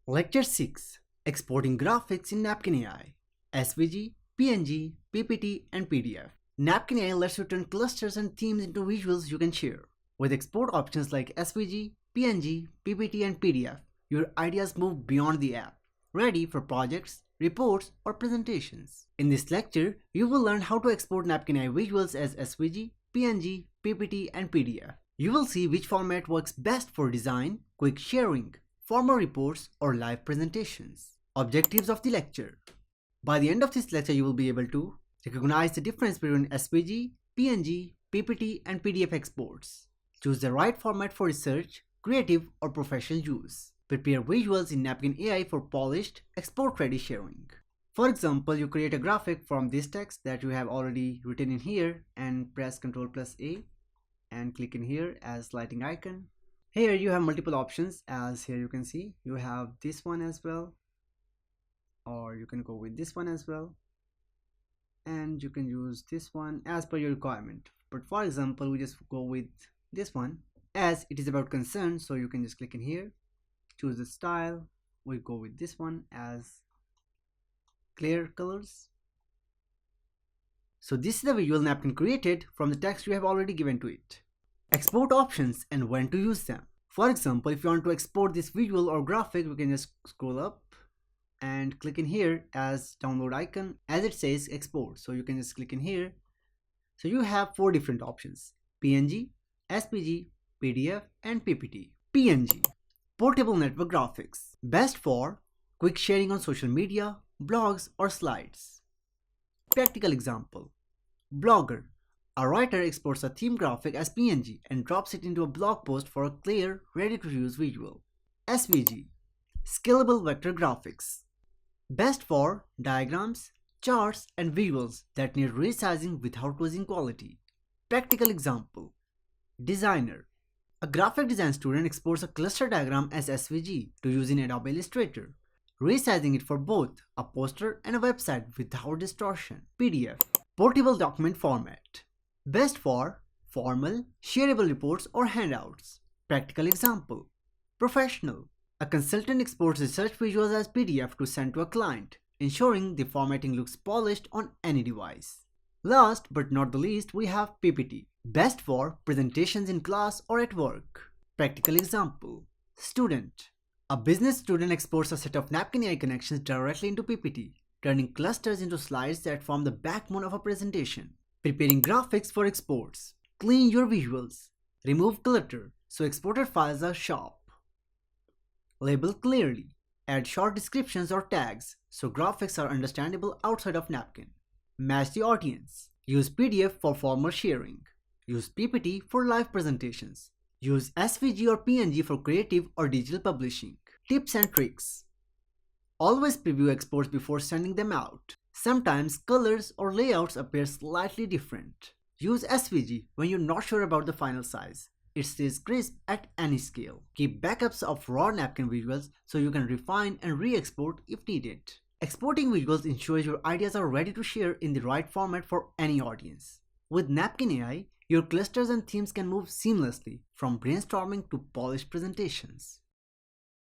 Lecture 6: Exporting Graphics in Napkin AI. SVG, PNG, PPT, and PDF. Napkin AI lets you turn clusters and themes into visuals you can share. With export options like SVG, PNG, PPT, and PDF, your ideas move beyond the app, ready for projects, reports, or presentations. In this lecture, you will learn how to export Napkin AI visuals as SVG, PNG, PPT, and PDF. You will see which format works best for design, quick sharing, formal reports, or live presentations. Objectives of the lecture. By the end of this lecture, you will be able to recognize the difference between SVG, PNG, PPT, and PDF exports. Choose the right format for research, creative, or professional use. Prepare visuals in Napkin AI for polished, export-ready sharing. For example, you create a graphic from this text that you have already written in here and press Ctrl+A and click in here as lighting icon. Here you have multiple options, as here you can see. You have this one as well, or you can go with this one as well, and you can use this one as per your requirement. But for example, we just go with this one as it is about concern, so you can just click in here, choose the style. We go with this one as clear colors. So this is the visual napkin created from the text you have already given to it. Export options and when to use them. For example, if you want to export this visual or graphic, we can just scroll up and click in here as download icon as it says export. So you can just click in here. So you have 4 different options: PNG, SVG, PDF, and PPT. PNG, portable network graphics, best for quick sharing on social media, blogs, or slides. Practical example: Blogger. A writer exports a theme graphic as PNG and drops it into a blog post for a clear, ready-to-use visual. SVG, scalable vector graphics, best for diagrams, charts, and visuals that need resizing without losing quality. Practical example: Designer. A graphic design student exports a cluster diagram as SVG to use in Adobe Illustrator, resizing it for both a poster and a website without distortion. PDF, portable document format, best for formal, shareable reports or handouts. Practical example: Professional. A consultant exports research visuals as PDF to send to a client, ensuring the formatting looks polished on any device. Last but not the least, we have PPT, best for presentations in class or at work. Practical example: Student. A business student exports a set of Napkin AI connections directly into PPT, turning clusters into slides that form the backbone of a presentation. Preparing graphics for exports. Clean your visuals. Remove clutter so exported files are sharp. Label clearly. Add short descriptions or tags so graphics are understandable outside of Napkin. Match the audience. Use PDF for formal sharing. Use PPT for live presentations. Use SVG or PNG for creative or digital publishing. Tips and tricks. Always preview exports before sending them out. Sometimes colors or layouts appear slightly different. Use SVG when you're not sure about the final size. It stays crisp at any scale. Keep backups of raw napkin visuals so you can refine and re-export if needed. Exporting visuals ensures your ideas are ready to share in the right format for any audience. With Napkin AI, your clusters and themes can move seamlessly from brainstorming to polished presentations.